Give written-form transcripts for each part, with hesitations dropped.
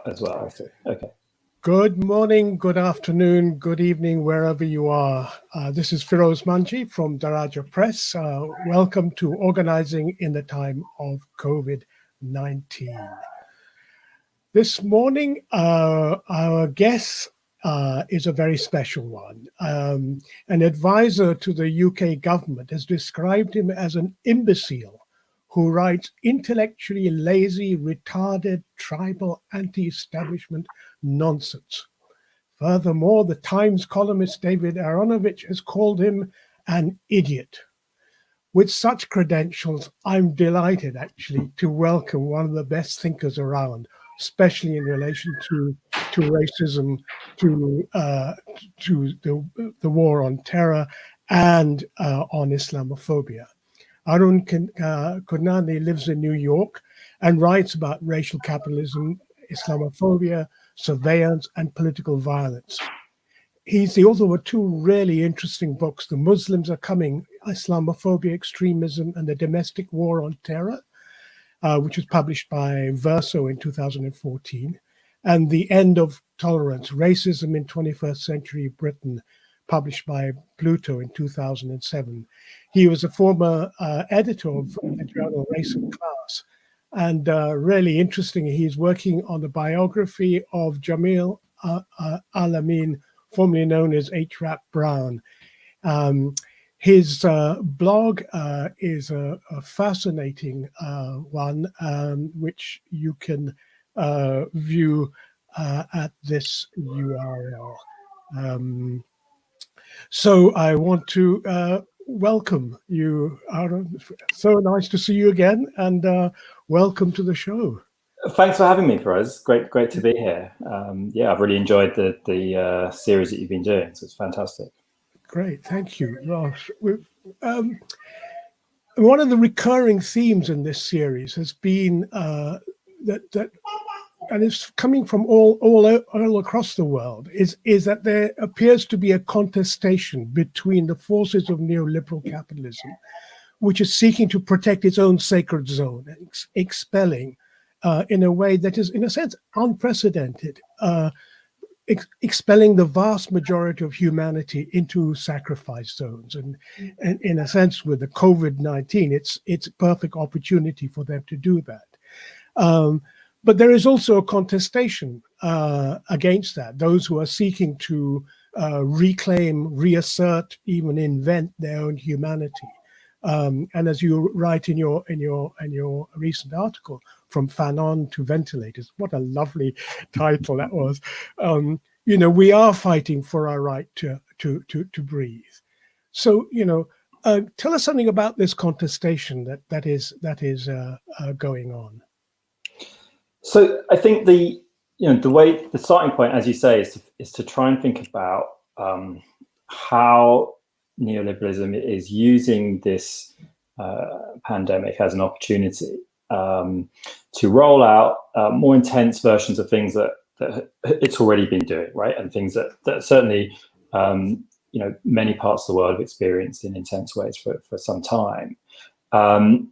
as well. I see. Okay. Good morning, good afternoon, good evening, wherever you are. This is Firoz Manji from Daraja Press. Welcome to Organizing in the Time of COVID-19. This morning, our guest is a very special one. An advisor to the UK government has described him as an imbecile who writes intellectually lazy, retarded, tribal, anti-establishment nonsense. Furthermore, the Times columnist David Aronovich has called him an idiot. With such credentials, I'm delighted actually to welcome one of the best thinkers around, especially in relation to racism, to the war on terror, and on Islamophobia. Arun Kundnani lives in New York and writes about racial capitalism, Islamophobia, surveillance, and political violence. He's the author of two really interesting books, The Muslims Are Coming, Islamophobia, Extremism, and the Domestic War on Terror, which was published by Verso in 2014, and The End of Tolerance, Racism in 21st Century Britain, published by Pluto in 2007. He was a former editor of the journal Race and Class. And really interesting, he's working on the biography of Jamil Al-Amin, formerly known as H. Rap Brown. His blog is a fascinating one, which you can view at this URL. So I want to welcome you, Aaron. So nice to see you again, and welcome to the show. Thanks for having me, Firoz. Great to be here. Yeah, I've really enjoyed the series that you've been doing, so it's fantastic. Great, thank you, Ross. One of the recurring themes in this series has been that and it's coming from all across the world, is that there appears to be a contestation between the forces of neoliberal capitalism, which is seeking to protect its own sacred zone, expelling in a way that is, in a sense, unprecedented, expelling the vast majority of humanity into sacrifice zones. And in a sense, with the COVID-19, it's a perfect opportunity for them to do that. But there is also a contestation against that, those who are seeking to reclaim, reassert, even invent their own humanity. And as you write in your recent article, From Fanon to Ventilators, what a lovely title that was. We are fighting for our right to breathe. So tell us something about this contestation that is going on. So I think the starting point, as you say, is to try and think about how neoliberalism is using this pandemic as an opportunity to roll out more intense versions of things that it's already been doing, right? And things that certainly many parts of the world have experienced in intense ways for some time. And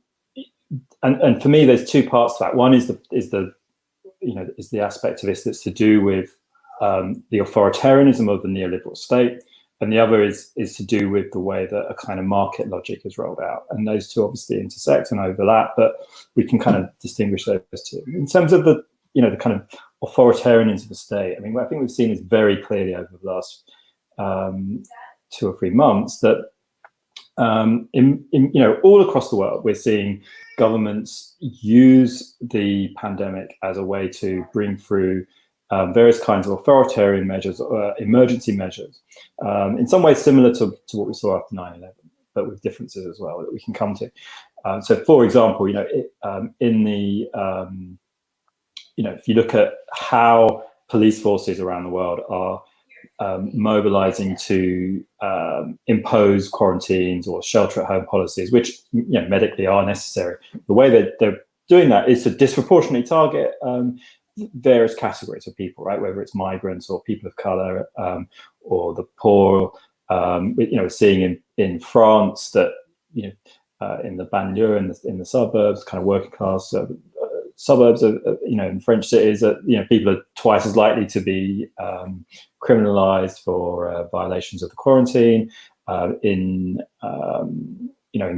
for me, there's two parts to that. One is the aspect of this that's to do with the authoritarianism of the neoliberal state, and the other is to do with the way that a kind of market logic is rolled out. And those two obviously intersect and overlap, but we can kind of distinguish those two. In terms of the kind of authoritarianism of the state, I mean, what I think we've seen is very clearly over the last 2 or 3 months that all across the world, we're seeing governments use the pandemic as a way to bring through various kinds of authoritarian measures, emergency measures, in some ways similar to what we saw after 9/11, but with differences as well that we can come to. So, for example, if you look at how police forces around the world are mobilizing to impose quarantines or shelter-at-home policies, which medically are necessary. The way that they're doing that is to disproportionately target various categories of people, right? Whether it's migrants or people of color or the poor. We're seeing in France that in the banlieue, in the suburbs, kind of working class suburbs of in French cities, people are twice as likely to be criminalized for violations of the quarantine. In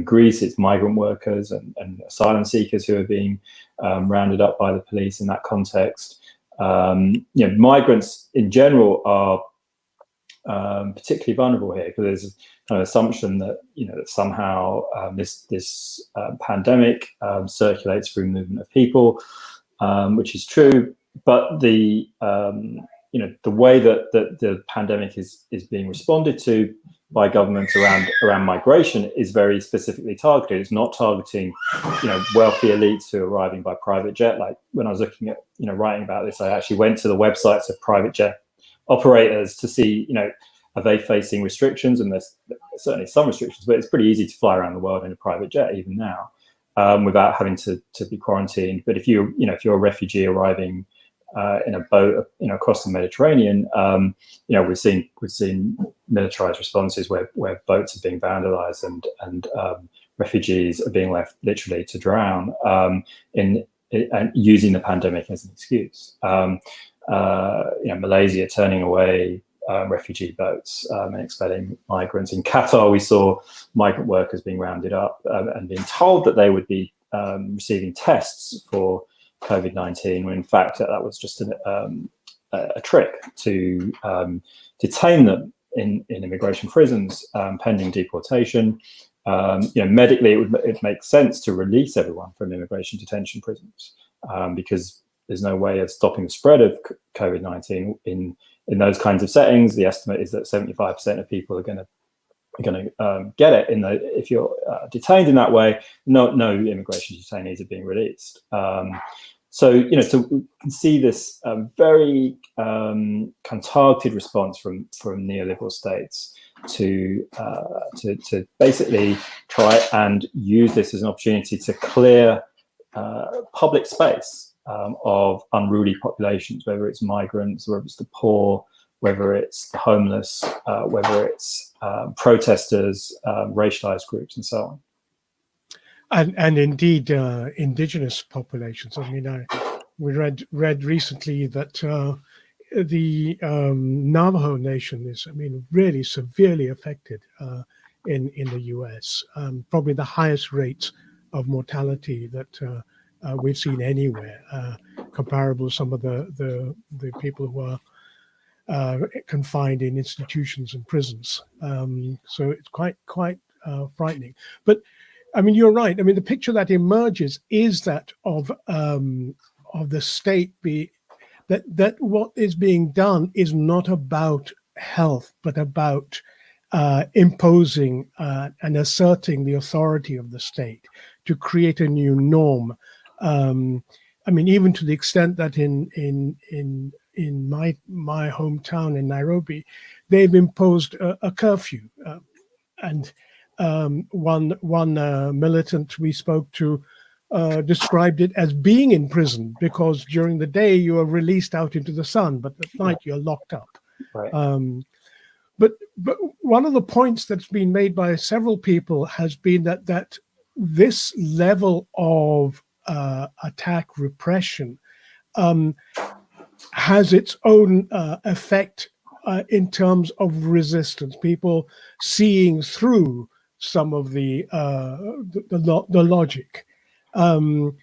Greece, it's migrant workers and asylum seekers who are being rounded up by the police in that context. Migrants in general are particularly vulnerable here, because there's kind of assumption that that somehow this pandemic circulates through movement of people, which is true, but the way that the pandemic is being responded to by governments around migration is very specifically targeted. It's not targeting wealthy elites who are arriving by private jet. Like when I was looking at writing about this, I actually went to the websites of private jet operators to see are they facing restrictions, and there's certainly some restrictions, but it's pretty easy to fly around the world in a private jet even now without having to be quarantined. But if you're a refugee arriving in a boat across the Mediterranean, we've seen militarized responses where boats are being vandalized and refugees are being left literally to drown and using the pandemic as an excuse. Malaysia turning away refugee boats and expelling migrants. In Qatar, we saw migrant workers being rounded up and being told that they would be receiving tests for COVID-19, when in fact that was just a trick to detain them in immigration prisons pending deportation. Medically, it makes sense to release everyone from immigration detention prisons because there's no way of stopping the spread of COVID-19 in those kinds of settings. The estimate is that 75% of people are going to get it if you're detained in that way. No immigration detainees are being released. So we can see this very kind of targeted response from neoliberal states to basically try and use this as an opportunity to clear public space of unruly populations, whether it's migrants, whether it's the poor, whether it's the homeless, whether it's protesters, racialized groups, and so on. And indeed, indigenous populations. I mean, we read recently that the Navajo Nation is, really severely affected in the U.S. Probably the highest rates of mortality that we've seen anywhere, comparable to some of the people who are confined in institutions and prisons. So it's quite frightening. But you're right. The picture that emerges is that of the state that what is being done is not about health, but about imposing and asserting the authority of the state to create a new norm. Even to the extent that in my hometown in Nairobi, they've imposed a curfew, and one militant we spoke to described it as being in prison, because during the day you are released out into the sun, but at night you're locked up. Right. But one of the points that's been made by several people has been that this level of attack repression has its own effect in terms of resistance. People seeing through some of the logic. So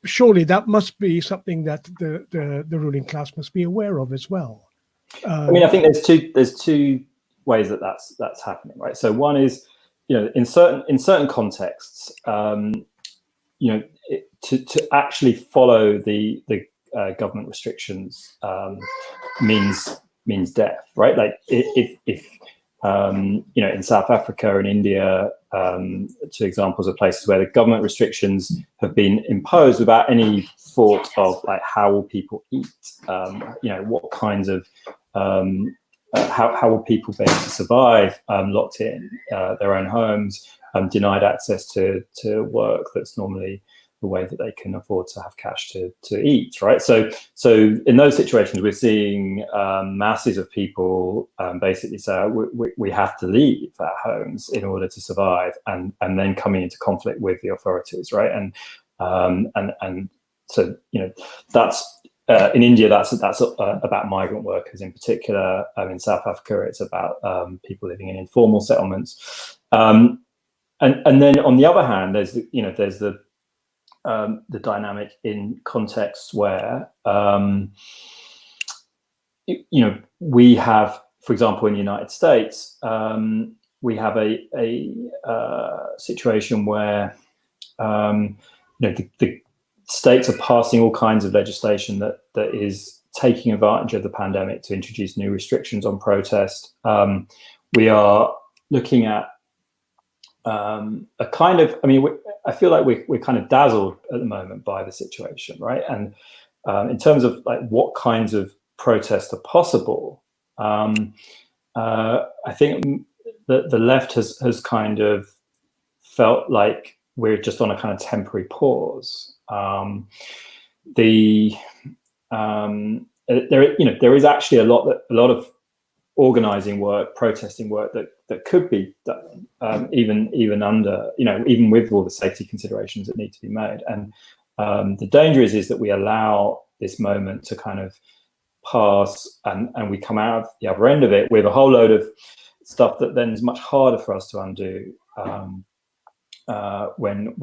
surely that must be something that the ruling class must be aware of as well. I think there's two ways that's happening, right? So one is, in certain contexts, to actually follow the government restrictions means death, right? Like if in South Africa and India, two examples of places where the government restrictions have been imposed without any thought of like how will people eat, what kinds of how will people be able to survive locked in their own homes, denied access to work that's normally the way that they can afford to have cash to eat, right? So in those situations, we're seeing masses of people basically say we have to leave our homes in order to survive, and then coming into conflict with the authorities, right? And so, that's in India, that's about migrant workers in particular. In South Africa, it's about people living in informal settlements. And then on the other hand, there's the dynamic in contexts where we have, for example, in the United States, we have a situation where the states are passing all kinds of legislation that is taking advantage of the pandemic to introduce new restrictions on protest. We are looking at a kind of, I feel like we're kind of dazzled at the moment by the situation, right? And in terms of like what kinds of protests are possible, I think that the left has kind of felt like we're just on a kind of temporary pause. There is actually a lot of organizing work, protesting work that could be done, even under, even with all the safety considerations that need to be made. And the danger is that we allow this moment to kind of pass, and we come out of the other end of it with a whole load of stuff that then is much harder for us to undo when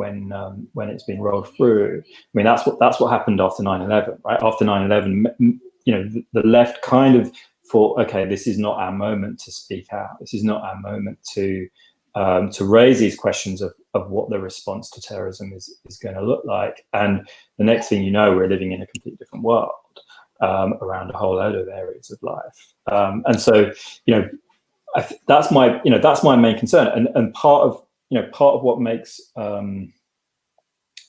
it's been rolled through. That's what happened after 9/11, right? After 9/11, the left kind of thought, okay, this is not our moment to speak out. This is not our moment to raise these questions of what the response to terrorism is going to look like. And the next thing you know, we're living in a completely different world around a whole load of areas of life. And so, that's my main concern. And part of what makes,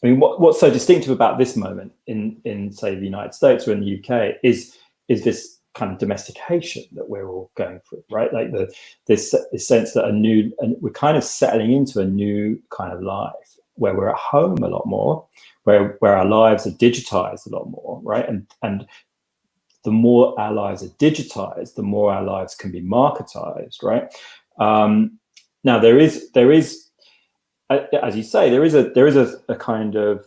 what's so distinctive about this moment in say the United States or in the UK is this kind of domestication that we're all going through, right? Like this sense that we're kind of settling into a new kind of life where we're at home a lot more, where our lives are digitized a lot more, right? And the more our lives are digitized, the more our lives can be marketized, right? Now there is, as you say, there is a kind of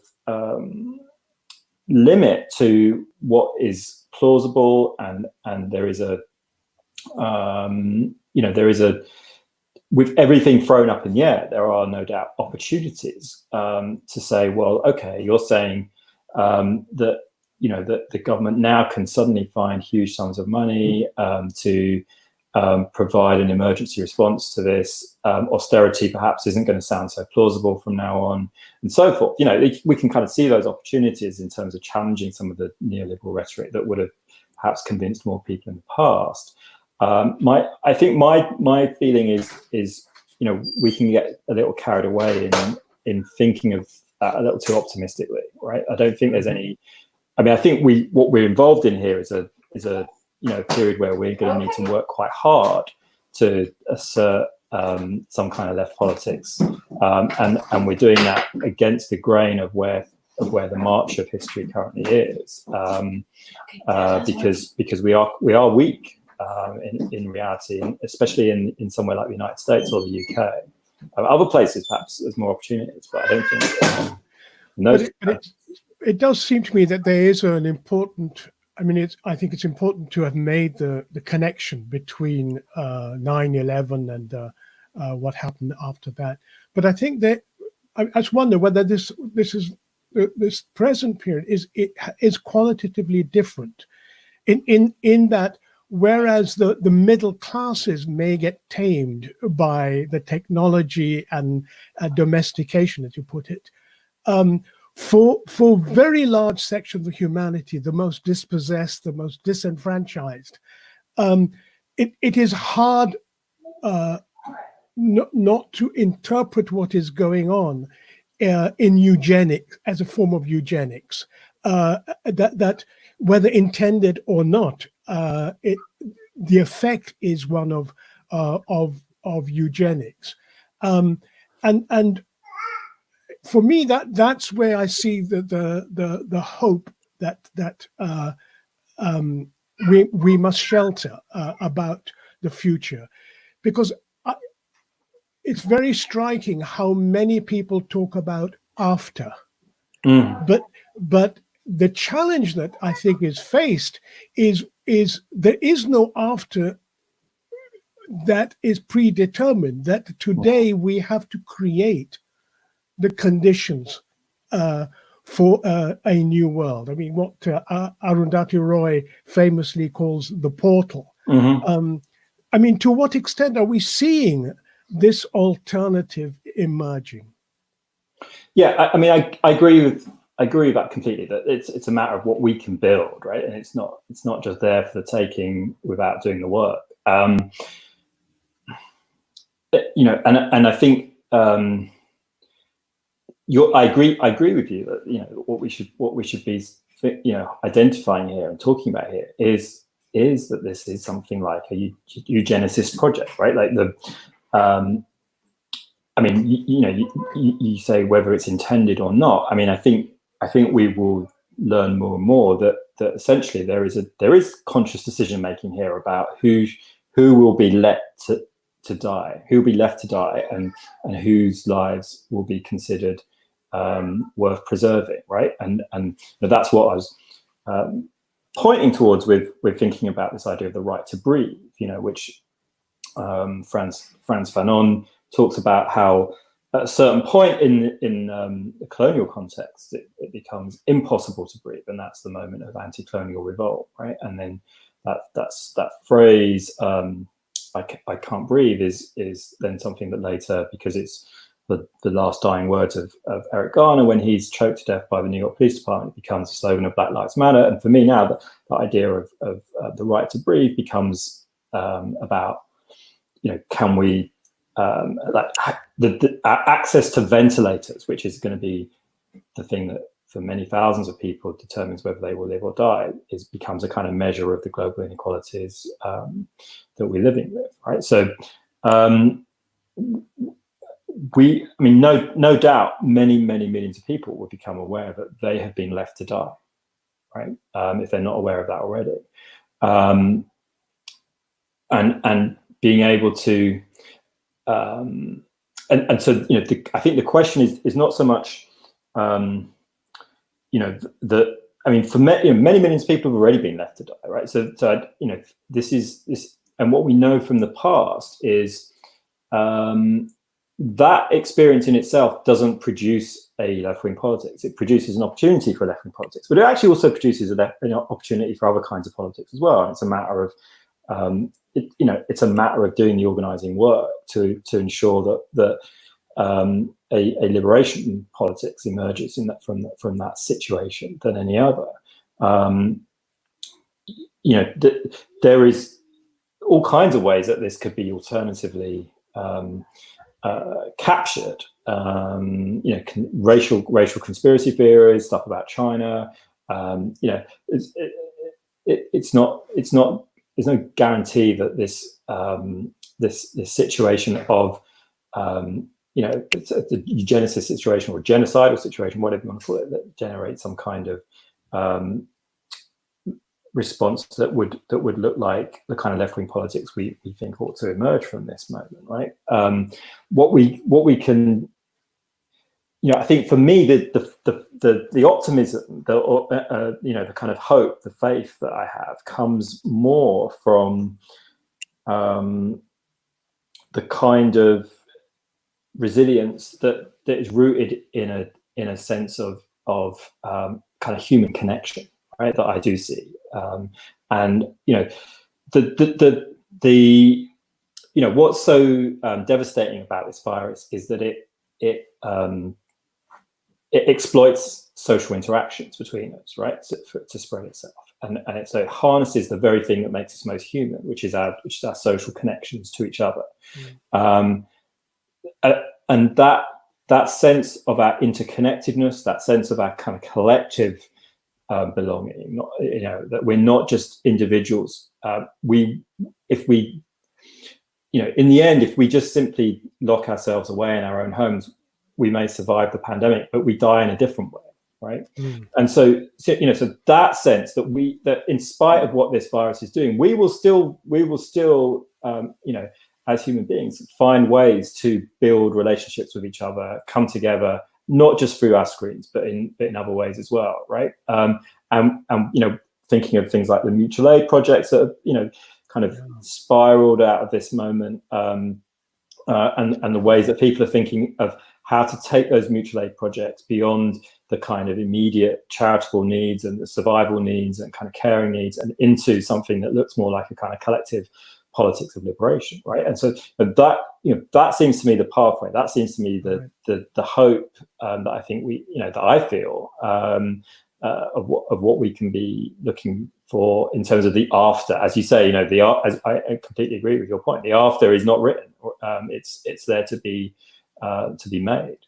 limit to what is plausible, and there is with everything thrown up in the air, there are no doubt opportunities to say, well, okay, you're saying that that the government now can suddenly find huge sums of money to provide an emergency response to this. Austerity perhaps isn't going to sound so plausible from now on, and so forth. We can kind of see those opportunities in terms of challenging some of the neoliberal rhetoric that would have perhaps convinced more people in the past. I think my feeling is we can get a little carried away in thinking of that a little too optimistically, right? I don't think there's any. I think what we're involved in here is a period where we're going to need to work quite hard to assert some kind of left politics, and we're doing that against the grain of where the march of history currently is, because we are weak in reality, especially in somewhere like the United States or the UK. Other places perhaps there's more opportunities, but I don't think. It does seem to me that there is an important. I think it's important to have made the connection between 9/11 and what happened after that. But I think that I just wonder whether this present period is qualitatively different in that, whereas the middle classes may get tamed by the technology and domestication, as you put it. For very large sections of humanity, the most dispossessed, the most disenfranchised, it is hard not to interpret what is going on in eugenics as a form of eugenics, that whether intended or not, the effect is one of eugenics, and for me, that's where I see the hope that we must shelter about the future, because it's very striking how many people talk about after, But the challenge that I think is faced is there is no after that is predetermined, that today we have to create the conditions for a new world. I mean, what Arundhati Roy famously calls the portal. I mean, to what extent are we seeing this alternative emerging? Yeah, I mean, I agree with that completely. That it's a matter of what we can build, right? And it's not just there for the taking without doing the work. You know, and I think I agree with you that, you know, what we should be, you know, identifying here and talking about here is that this is something like a eugenicist project, right? Like the I mean, you know, you say whether it's intended or not. I mean, I think we will learn more and more that essentially there is conscious decision making here about who will be let to die, who will be left to die, and whose lives will be considered worth preserving, right? And that's what I was pointing towards with thinking about this idea of the right to breathe, you know, which Frantz Fanon talks about how at a certain point in the colonial context, it becomes impossible to breathe, and that's the moment of anti-colonial revolt, right? And then that phrase, I can't breathe, is then something that later, because it's the last dying words of Eric Garner when he's choked to death by the New York Police Department, it becomes a slogan of Black Lives Matter. And for me now, the idea of the right to breathe becomes about, you know, can we like the access to ventilators, which is going to be the thing that for many thousands of people determines whether they will live or die, becomes a kind of measure of the global inequalities that we're living with, right? So I mean, no doubt many millions of people will become aware that they have been left to die, right? If they're not aware of that already. And being able to and so, you know, I think the question is not so much, you know, I mean, for many millions of people have already been left to die, right? So you know, this, and what we know from the past is that experience in itself doesn't produce a left-wing politics. It produces an opportunity for left-wing politics, but it actually also produces an opportunity for other kinds of politics as well. And it's a matter of you know, it's a matter of doing the organizing work to ensure that a liberation politics emerges from that situation than any other. You know, there is all kinds of ways that this could be alternatively captured. You know, racial conspiracy theories, stuff about China. You know, it's not. There's no guarantee that this situation of you know, it's a eugenicist situation or genocidal situation, whatever you want to call it, that generates some kind of response that would look like the kind of left-wing politics we think ought to emerge from this moment, right? What we can, you know, I think for me the optimism, you know, the kind of hope, the faith that I have comes more from the kind of resilience that is rooted in a sense of kind of human connection, right? That I do see, and you know, the you know, what's so devastating about this virus is that it exploits social interactions between us, right, to spread itself, and so it harnesses the very thing that makes us most human, which is our social connections to each other. And that sense of our interconnectedness, that sense of our kind of collective belonging, not, you know, that we're not just individuals. If we, you know, in the end, if we just simply lock ourselves away in our own homes, we may survive the pandemic, but we die in a different way, right? And so you know, so that sense that in spite of what this virus is doing, we will still you know, as human beings, find ways to build relationships with each other, come together not just through our screens, but in other ways as well, right? And you know, thinking of things like the mutual aid projects that have, you know, kind of spiraled out of this moment, and the ways that people are thinking of how to take those mutual aid projects beyond the kind of immediate charitable needs and the survival needs and kind of caring needs, and into something that looks more like a kind of collective politics of liberation, right? And so that, you know, that seems to me the pathway. That seems to me the hope that I think we, you know, that I feel of what we can be looking for in terms of the after. As you say, you know, as I completely agree with your point. The after is not written. It's there to be made.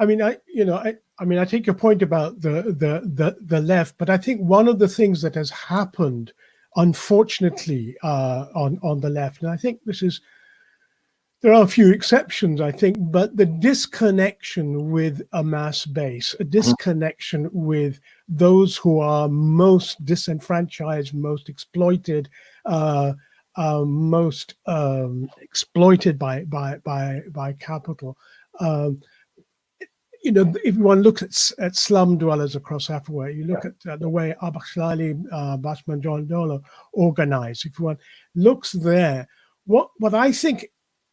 I mean, I take your point about the left, but I think one of the things that has happened, unfortunately, on the left, and I think there are a few exceptions, I think, but the disconnection with a mass base, a disconnection with those who are most disenfranchised, most exploited, most exploited by capital. You know, if one looks at slum dwellers across Africa, you look at the way Abaklali, Bashman John Dolo organized. If one looks there, what I think,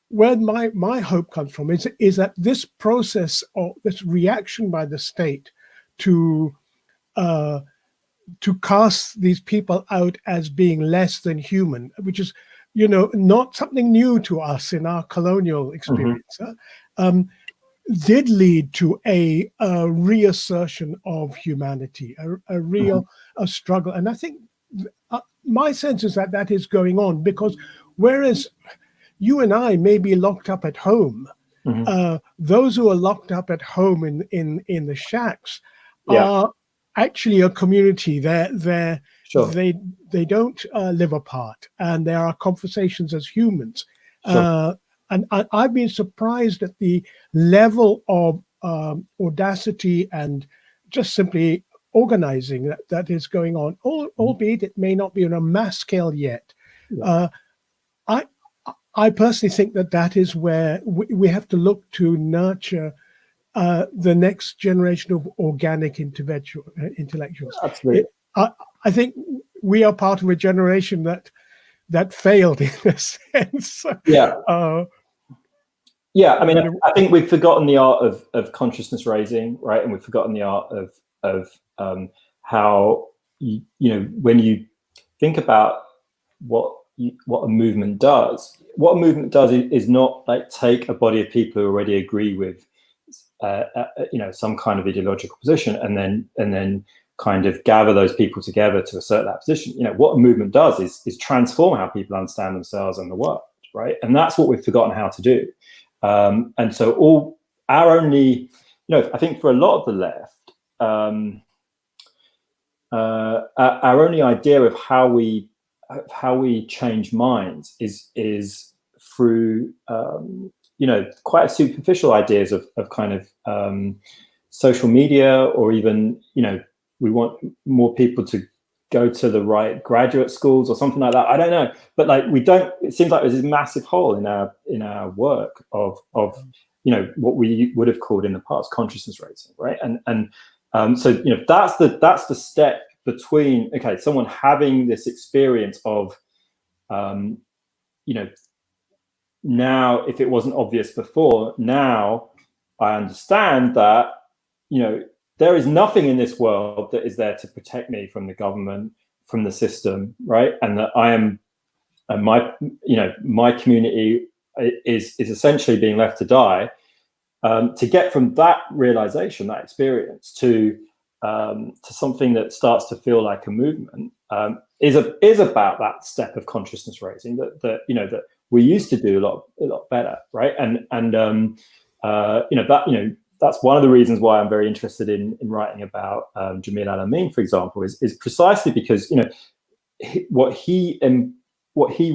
where my hope comes from is that this process, or this reaction by the state to cast these people out as being less than human, which is, you know, not something new to us in our colonial experience, did lead to a reassertion of humanity, a real struggle. And I think my sense is that is going on, because whereas you and I may be locked up at home, those who are locked up at home in the shacks are actually a community. They don't live apart, and there are conversations as humans. And I've been surprised at the level of audacity and just simply organizing that is going on, albeit it may not be on a mass scale yet. I personally think that is where we have to look to nurture the next generation of organic intellectuals. Absolutely. I think we are part of a generation that failed in a sense. I mean, I think we've forgotten the art of consciousness raising, right? And we've forgotten the art of how, you know, when you think about what a movement does, is not like take a body of people who already agree with, you know, some kind of ideological position, and then kind of gather those people together to assert that position. You know, what a movement does is transform how people understand themselves and the world, right? And that's what we've forgotten how to do. And so our only, you know, I think for a lot of the left, our only idea of how we change minds is through, you know, quite superficial ideas of kind of social media, or even, you know, we want more people to go to the right graduate schools or something like that. I don't know, but like it seems like there's this massive hole in our work of you know, what we would have called in the past consciousness raising, right? And so, you know, that's the step between, okay, someone having this experience of, you know, now, if it wasn't obvious before, now I understand that, you know, there is nothing in this world that is there to protect me from the government, from the system, right? And that I am, and my community is essentially being left to die. To get from that realization, that experience, to something that starts to feel like a movement, is about that step of consciousness raising that you know, that we used to do a lot better, right? And you know, that, you know, that's one of the reasons why I'm very interested in writing about Jamil Al-Amin, for example, is precisely because, you know, what he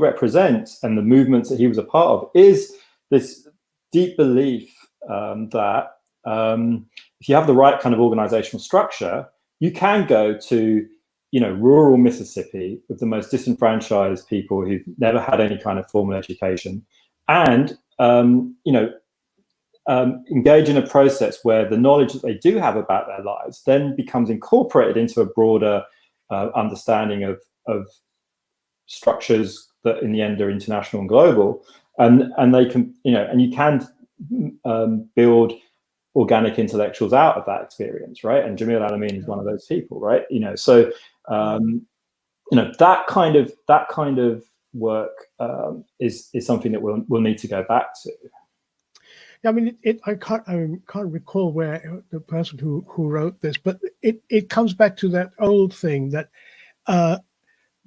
represents and the movements that he was a part of is this deep belief that if you have the right kind of organizational structure, you can go to, you know, rural Mississippi with the most disenfranchised people who've never had any kind of formal education, and you know, engage in a process where the knowledge that they do have about their lives then becomes incorporated into a broader understanding of structures that in the end are international and global, and they can, and you can build organic intellectuals out of that experience, right? And Jamil Al-Amin is one of those people, right? So that kind of work is something that we'll need to go back to. I mean, I can't recall where the person who wrote this, but it comes back to that old thing that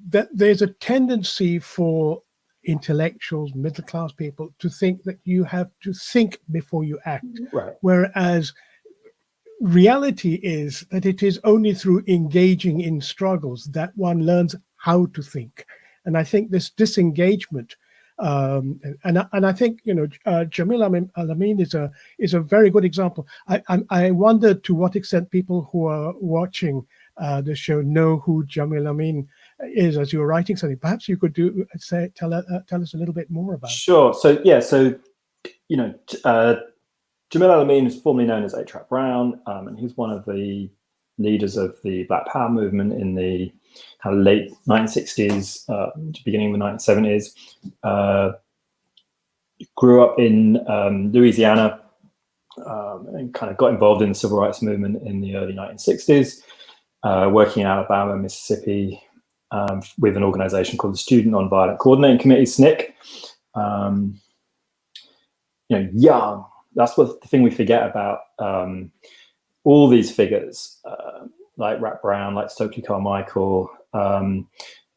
that there's a tendency for intellectuals, middle class people, to think that you have to think before you act, right? Whereas reality is that it is only through engaging in struggles that one learns how to think. And I think this disengagement. And I think Jamil Al-Amin is a very good example. I wonder to what extent people who are watching the show know who Jamil Al-Amin is as you were writing something. Perhaps you could tell us a little bit more about. Sure. So Jamil Al-Amin is formerly known as A-Trap Brown, and he's one of the leaders of the Black Power movement in the kind of late 1960s, beginning of the 1970s. Grew up in Louisiana and kind of got involved in the civil rights movement in the early 1960s, working in Alabama, Mississippi, with an organization called the Student Nonviolent Coordinating Committee, SNCC. Young. That's what the thing we forget about all these figures, like Rat Brown, like Stokely Carmichael, and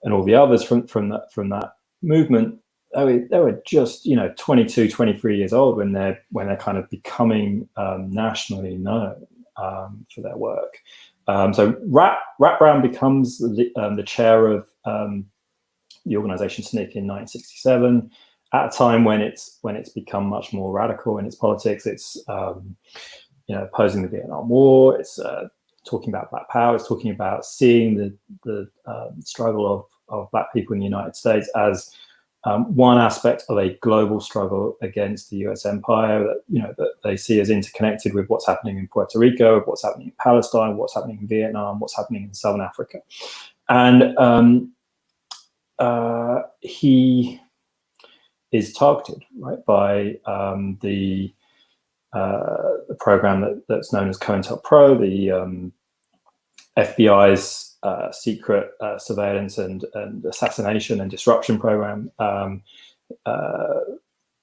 all the others from that movement. They were just 22, 23 years old when they're kind of becoming nationally known for their work. So Rat Brown becomes the chair of the organization SNCC in 1967. At a time when it's become much more radical in its politics. It's opposing the Vietnam War. It's talking about Black Power. It's talking about seeing the struggle of Black people in the United States as one aspect of a global struggle against the U.S. empire that they see as interconnected with what's happening in Puerto Rico, what's happening in Palestine, what's happening in Vietnam, what's happening in Southern Africa, and he is targeted, right, by the program that's known as COINTELPRO, the FBI's secret surveillance and assassination and disruption program, and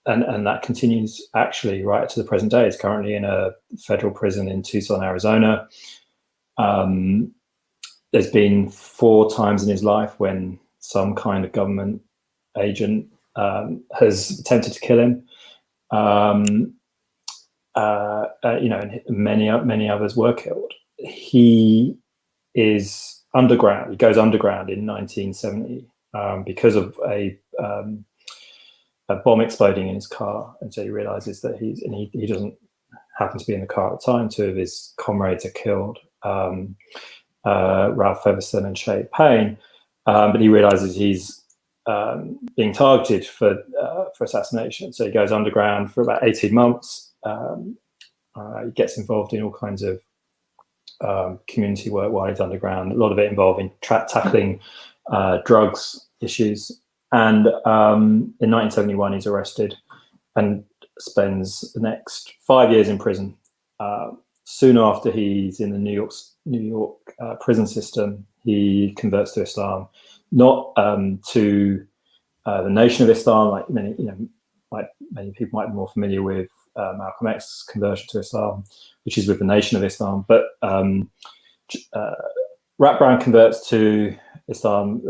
that continues actually right to the present day. It's currently in a federal prison in Tucson, Arizona. There's been 4 times in his life when some kind of government agent has attempted to kill him, and many others were killed. He is underground. He goes underground in 1970 because of a bomb exploding in his car, and so he realizes that he doesn't happen to be in the car at the time. 2 of his comrades are killed, Ralph Featherston and Shay Payne, but he realizes he's being targeted for assassination. So he goes underground for about 18 months. He gets involved in all kinds of community work while he's underground, a lot of it involving tackling drugs issues. And in 1971, he's arrested and spends the next 5 years in prison. Soon after he's in the New York prison system, he converts to Islam. Not to the Nation of Islam, like many people might be more familiar with Malcolm X's conversion to Islam, which is with the Nation of Islam. But Rat Brown converts to Islam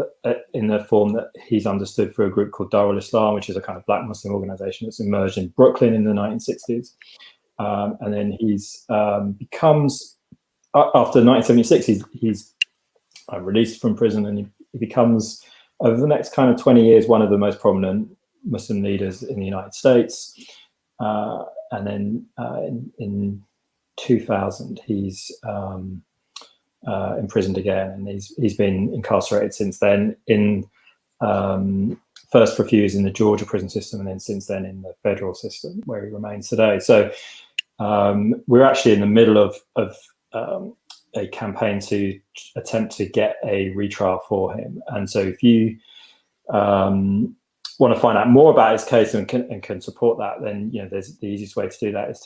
in the form that he's understood through a group called Darul Islam, which is a kind of Black Muslim organization that's emerged in Brooklyn in the 1960s. And then he's becomes, after 1976, he's released from prison, and he becomes, over the next kind of 20 years, one of the most prominent Muslim leaders in the United States. And then in 2000, he's imprisoned again, and he's been incarcerated since then in first refused in the Georgia prison system, and then since then in the federal system, where he remains today. So we're actually in the middle of a campaign to attempt to get a retrial for him. And so if you want to find out more about his case and can support that, then there's the easiest way to do that is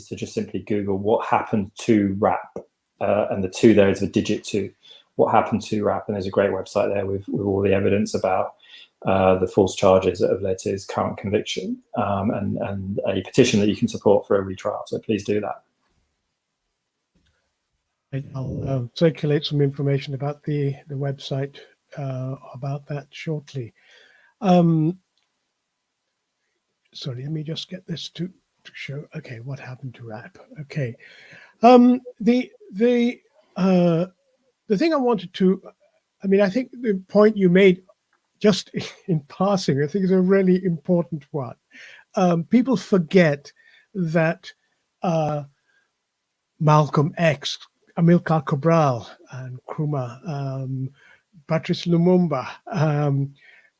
to just simply Google what happened to rap, and the 2 there is a digit 2. What happened to rap? And there's a great website there with all the evidence about the false charges that have led to his current conviction, and a petition that you can support for a retrial. So please do that. I'll circulate some information about the website about that shortly. Sorry, let me just get this to show. Okay, what happened to rap? Okay, the thing I wanted to, I think the point you made just in passing, I think is a really important one. People forget that Malcolm X, Amilcar Cabral, and Nkrumah, Patrice Lumumba,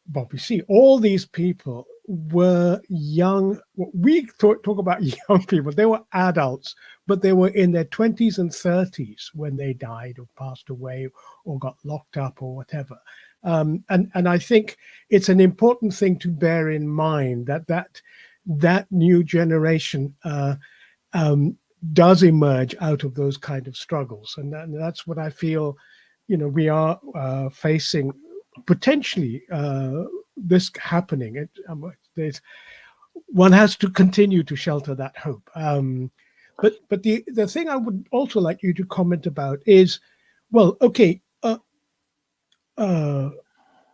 Bobby C. All these people were young. We talk about young people. They were adults, but they were in their 20s and 30s when they died or passed away or got locked up or whatever. And I think it's an important thing to bear in mind that new generation does emerge out of those kind of struggles, and that's what I feel. We are facing potentially this happening. One has to continue to shelter that hope. But the thing I would also like you to comment about is, well, okay,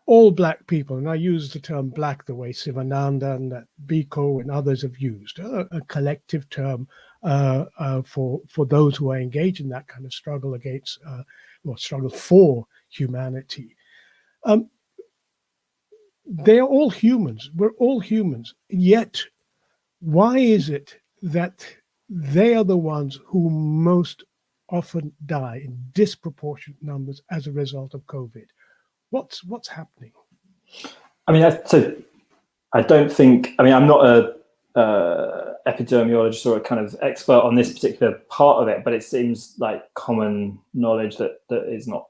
all Black people, and I use the term Black the way Sivananda and Biko and others have used, a collective term for those who are engaged in that kind of struggle against, or struggle for humanity. They are all humans. We're all humans. Yet, why is it that they are the ones who most often die in disproportionate numbers as a result of COVID? What's happening? So I don't think. I'm not a epidemiologist or a kind of expert on this particular part of it, but it seems like common knowledge that is not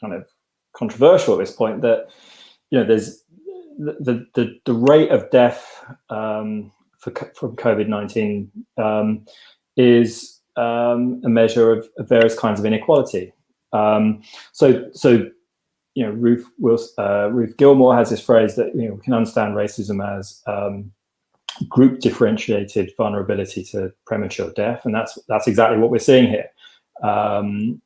kind of controversial at this point, that there's the rate of death from COVID-19 is a measure of various kinds of inequality. Ruth Gilmore has this phrase that we can understand racism as group differentiated vulnerability to premature death, and that's exactly what we're seeing here. And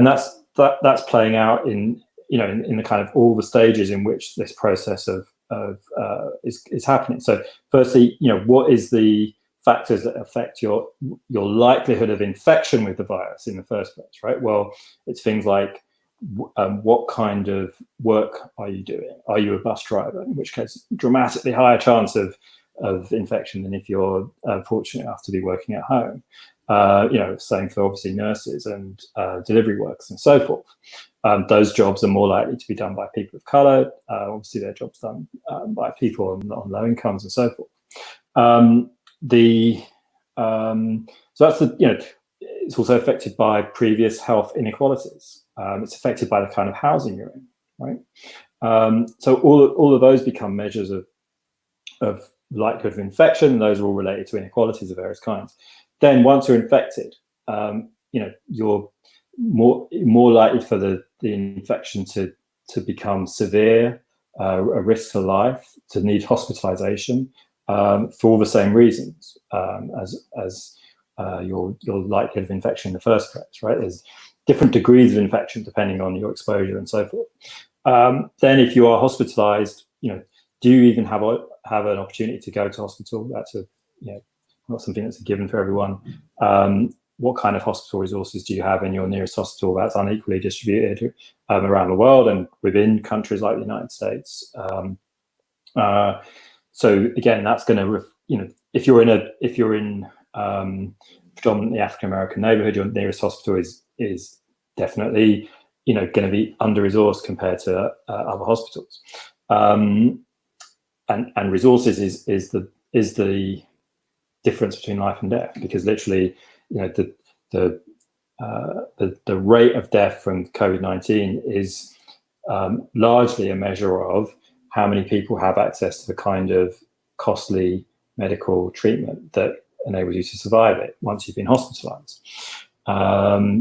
that's playing out in the kind of all the stages in which this process is happening. So firstly, what is the factors that affect your likelihood of infection with the virus in the first place, right? Well, it's things like what kind of work are you doing? Are you a bus driver? In which case, dramatically higher chance of infection than if you're fortunate enough to be working at home. Same for obviously nurses and delivery workers and so forth. Those jobs are more likely to be done by people of color. Obviously, their jobs done by people on low incomes and so forth. So that's it's also affected by previous health inequalities. It's affected by the kind of housing you're in, right? So all of those become measures of likelihood of infection. Those are all related to inequalities of various kinds. Then once you're infected, you're more likely for the infection to become severe, a risk to life, to need hospitalization, for all the same reasons as your likelihood of infection in the first place, right? There's different degrees of infection depending on your exposure and so forth. Then if you are hospitalized, do you even have an opportunity to go to hospital? That's not something that's a given for everyone. What kind of hospital resources do you have in your nearest hospital? That's unequally distributed around the world and within countries like the United States. So again, that's going to, if you're in predominantly African American neighborhood, your nearest hospital is definitely going to be under resourced compared to other hospitals. and resources is the difference between life and death, because literally, the rate of death from COVID-19 is largely a measure of how many people have access to the kind of costly medical treatment that enables you to survive it once you've been hospitalized.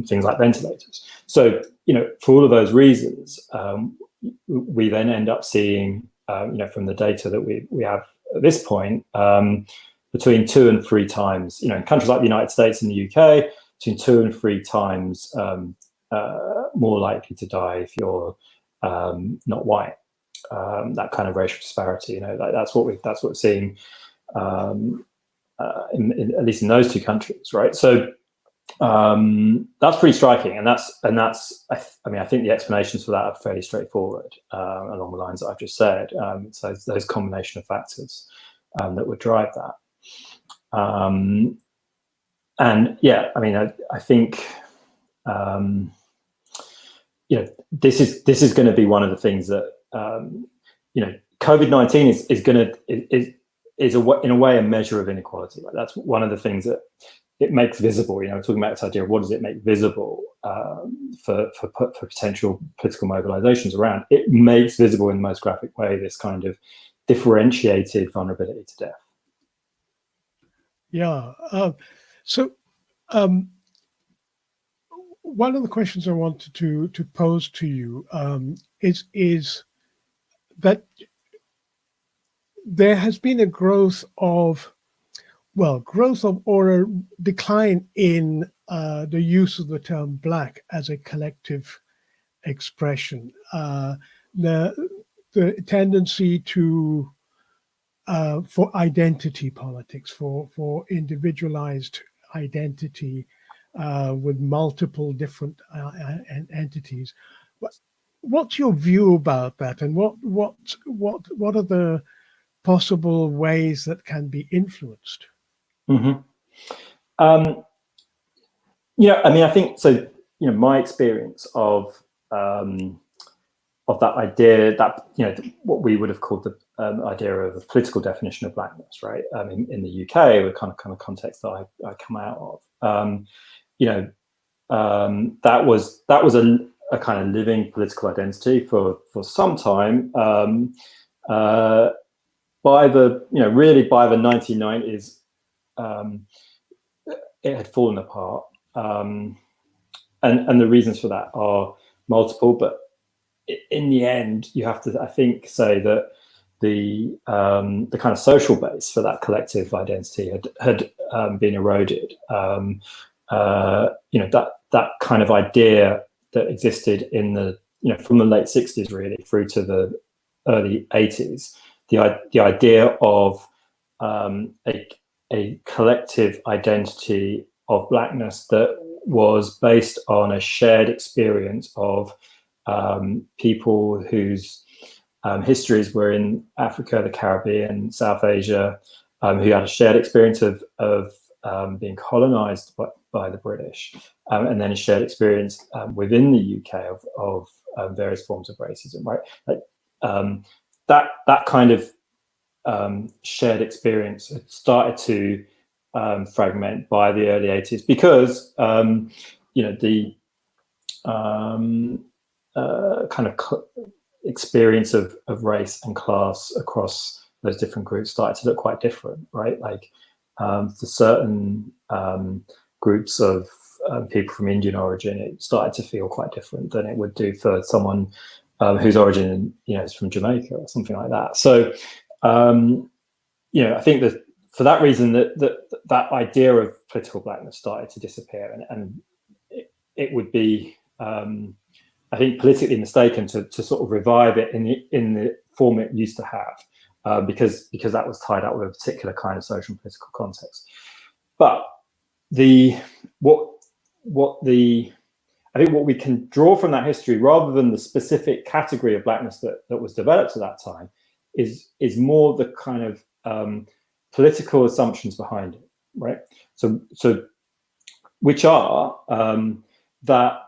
Things like ventilators. So, for all of those reasons, we then end up seeing, from the data that we have at this point, between 2 and 3 times, in countries like the United States and the UK, between 2 and 3 times more likely to die if you're not white. That kind of racial disparity, that's what we're seeing, at least in those 2 countries, right? So that's pretty striking, and that's I think the explanations for that are fairly straightforward, along the lines that I've just said. So those combination of factors that would drive that. And yeah, I think this is going to be one of the things that COVID-19 is going to is in a way a measure of inequality. Right? That's one of the things that it makes visible. We're talking about this idea of what does it make visible for potential political mobilizations around. It makes visible in the most graphic way this kind of differentiated vulnerability to death. Yeah. So one of the questions I wanted to pose to you is that there has been a growth of or a decline in the use of the term Black as a collective expression. The tendency to for identity politics, for individualized identity with multiple different entities. What's your view about that, and what are the possible ways that can be influenced? Mm-hmm. I think so. My experience of that idea, that what we would have called the idea of a political definition of Blackness, right? In the UK, the kind of context that I come out of, that was a kind of living political identity for some time. By the 1990s, it had fallen apart, and the reasons for that are multiple. But in the end, you have to, I think, say that the kind of social base for that collective identity had been eroded. That kind of idea that existed in from the late 60s really through to the early 80s, the idea of a collective identity of Blackness that was based on a shared experience of people whose histories were in Africa, the Caribbean, South Asia, who had a shared experience of being colonized by the British, and then a shared experience within the UK of various forms of racism, right? That kind of shared experience had started to fragment by the early 80s because the kind of experience of race and class across those different groups started to look quite different, right? For certain groups of people from Indian origin, it started to feel quite different than it would do for someone whose origin is from Jamaica or something like that. So I think that for that reason that idea of political Blackness started to disappear, and it would be I think politically mistaken to sort of revive it in the form it used to have, because that was tied up with a particular kind of social and political context. But I think what we can draw from that history, rather than the specific category of Blackness that was developed at that time, is more the kind of political assumptions behind it, right? So which are that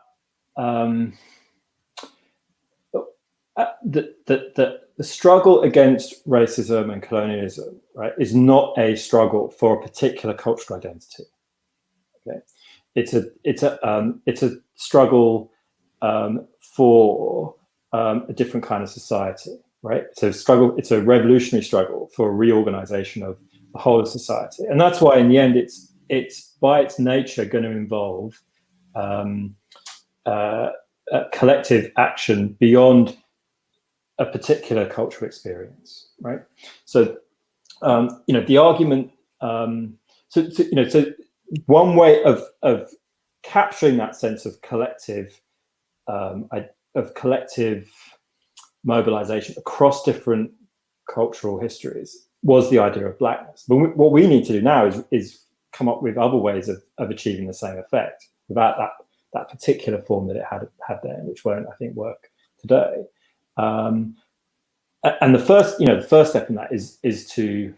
the struggle against racism and colonialism, right, is not a struggle for a particular cultural identity. Okay, it's a struggle for a different kind of society, right? It's a revolutionary struggle for a reorganization of the whole of society, and that's why in the end it's by its nature going to involve collective action beyond a particular cultural experience, right? So, the argument. So one way of capturing that sense of collective mobilization across different cultural histories was the idea of blackness. But what we need to do now is come up with other ways of achieving the same effect without that particular form that it had then, which won't, I think, work today. And the first step in that is to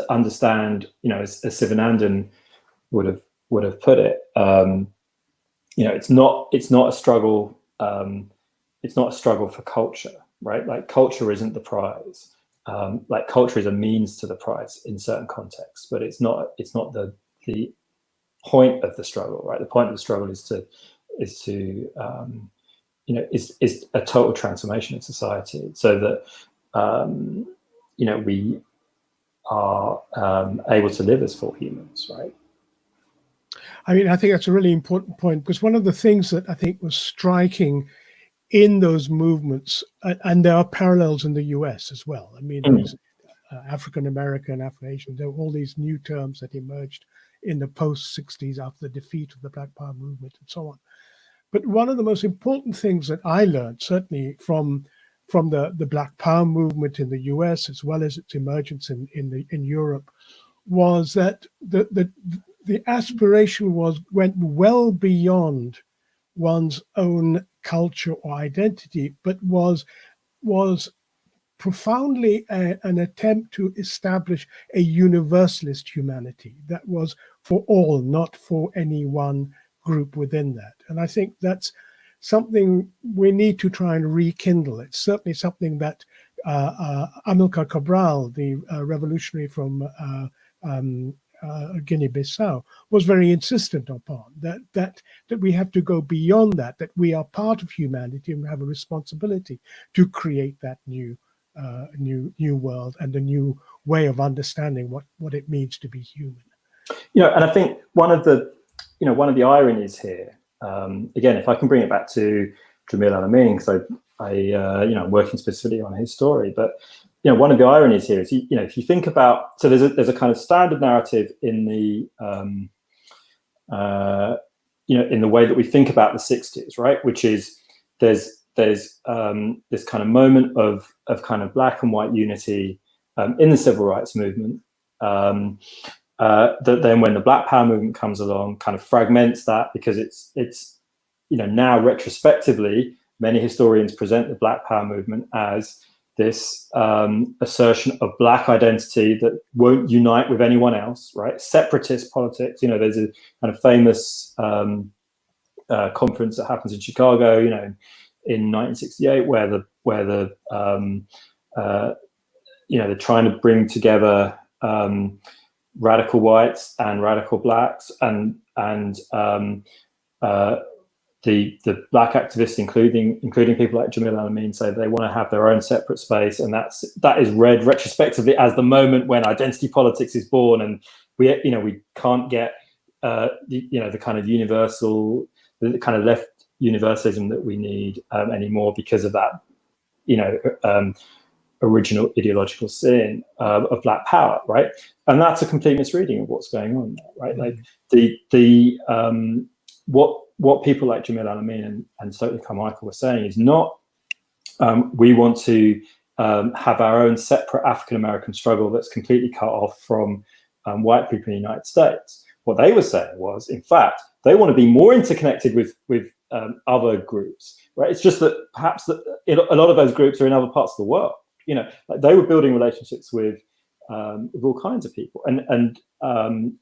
understand, as Sivanandan would have put it, it's not a struggle. It's not a struggle for culture, right? Like culture isn't the prize. Like culture is a means to the prize in certain contexts, but it's not the point of the struggle, right? The point of the struggle is a total transformation of society, so that we are able to live as full humans, right? I mean, I think that's a really important point, because one of the things that I think was striking in those movements, and there are parallels in the US as well. I mean, there's African American, Afro-Asian, there were all these new terms that emerged in the post-60s after the defeat of the Black Power movement and so on. But one of the most important things that I learned, certainly from the Black Power movement in the US, as well as its emergence in Europe, was that the aspiration went well beyond one's own culture or identity, but was profoundly an attempt to establish a universalist humanity that was for all, not for any one group within that. And I think that's something we need to try and rekindle. It's certainly something that Amilcar Cabral, the revolutionary from Guinea-Bissau, was very insistent upon, that we have to go beyond that we are part of humanity and we have a responsibility to create that new world and a new way of understanding what it means to be human. And I think one of the ironies here, again, if I can bring it back to Jamil Al-Amin, because I'm working specifically on his story, but one of the ironies here is, if you think about, so there's a kind of standard narrative in the in the way that we think about the 60s, right? Which is there's this kind of moment of kind of black and white unity in the civil rights movement. That then when the Black Power movement comes along, kind of fragments that, because it's now retrospectively, many historians present the Black Power movement as this assertion of black identity that won't unite with anyone else, right? Separatist politics. There's a kind of famous conference that happens in Chicago, in 1968, where they're trying to bring together radical whites and radical blacks, and the black activists, including people like Jamil Al-Amin, say they want to have their own separate space, and that is read retrospectively as the moment when identity politics is born, and we can't get the kind of universal, the kind of left universalism that we need anymore because of that original ideological sin of black power, right? And that's a complete misreading of what's going on there, right? Like what people like Jamil Al-Amin and certainly Carmichael were saying is not we want to have our own separate African American struggle that's completely cut off from white people in the United States. What they were saying was, in fact, they want to be more interconnected with other groups, right? It's just that perhaps a lot of those groups are in other parts of the world. Like they were building relationships with all kinds of people and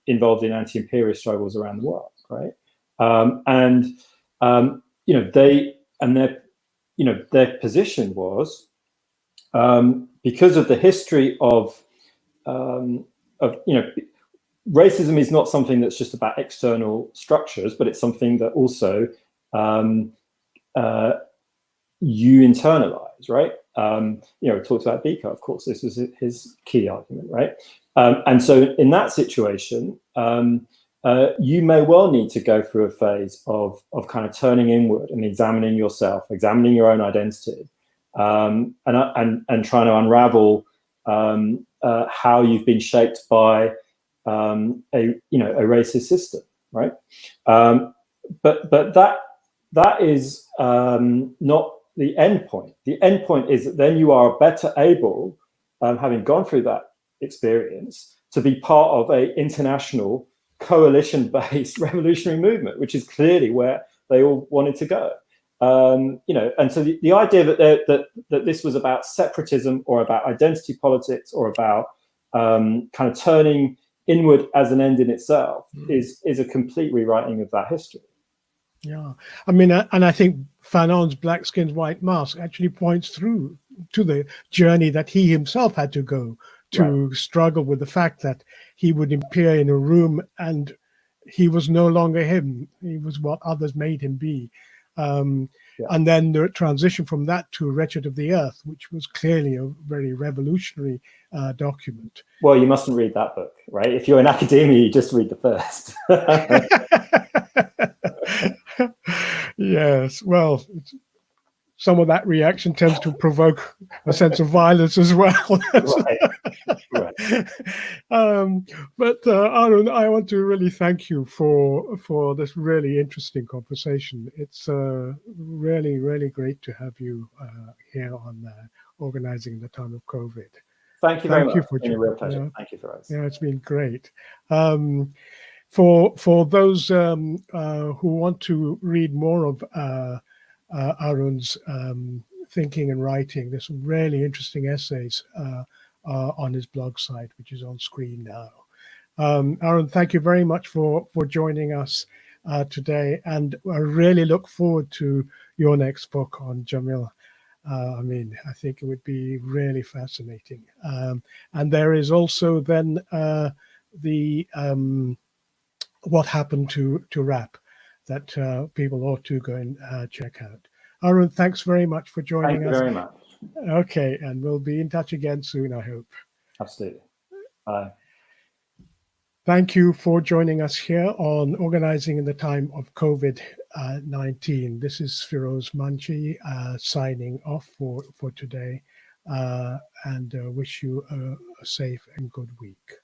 involved in anti-imperialist struggles around the world, right? their position was, because of the history of racism is not something that's just about external structures, but it's something that also you internalize, right? It talks about Biko, of course. This is his key argument, right? And so in that situation, you may well need to go through a phase of kind of turning inward and examining yourself, examining your own identity, and trying to unravel how you've been shaped by a racist system, right? But that is not the end point. The end point is that then you are better able, having gone through that experience, to be part of a international coalition-based revolutionary movement, which is clearly where they all wanted to go. And so the idea that this was about separatism or about identity politics or about kind of turning inward as an end in itself is a complete rewriting of that history. Yeah, I mean, and I think Fanon's Black Skins, White Mask actually points through to the journey that he himself had to go to struggle with the fact that he would appear in a room and he was no longer him. He was what others made him be. And then the transition from that to Wretched of the Earth, which was clearly a very revolutionary document. Well, you mustn't read that book, right? If you're in academia, you just read the first. Yes, well, some of that reaction tends to provoke a sense of violence as well. Right. But Arun, I want to really thank you for this really interesting conversation. It's really, really great to have you here on Organizing in the Time of COVID. Thank you very much. For it's been a real pleasure. Thank you for us. Yeah, it's been great. For those who want to read more of Arun's thinking and writing, there's some really interesting essays on his blog site, which is on screen now. Arun, thank you very much for joining us today, and I really look forward to your next book on Jamil. I mean, I think it would be really fascinating. And there is also then the what happened to rap that people ought to go and check out. Arun, thanks very much for joining us. Thank you very much. Okay, and we'll be in touch again soon, I hope. Absolutely. Bye. Thank you for joining us here on Organizing in the Time of COVID-19. This is Feroz Manchi signing off for today, and wish you a safe and good week.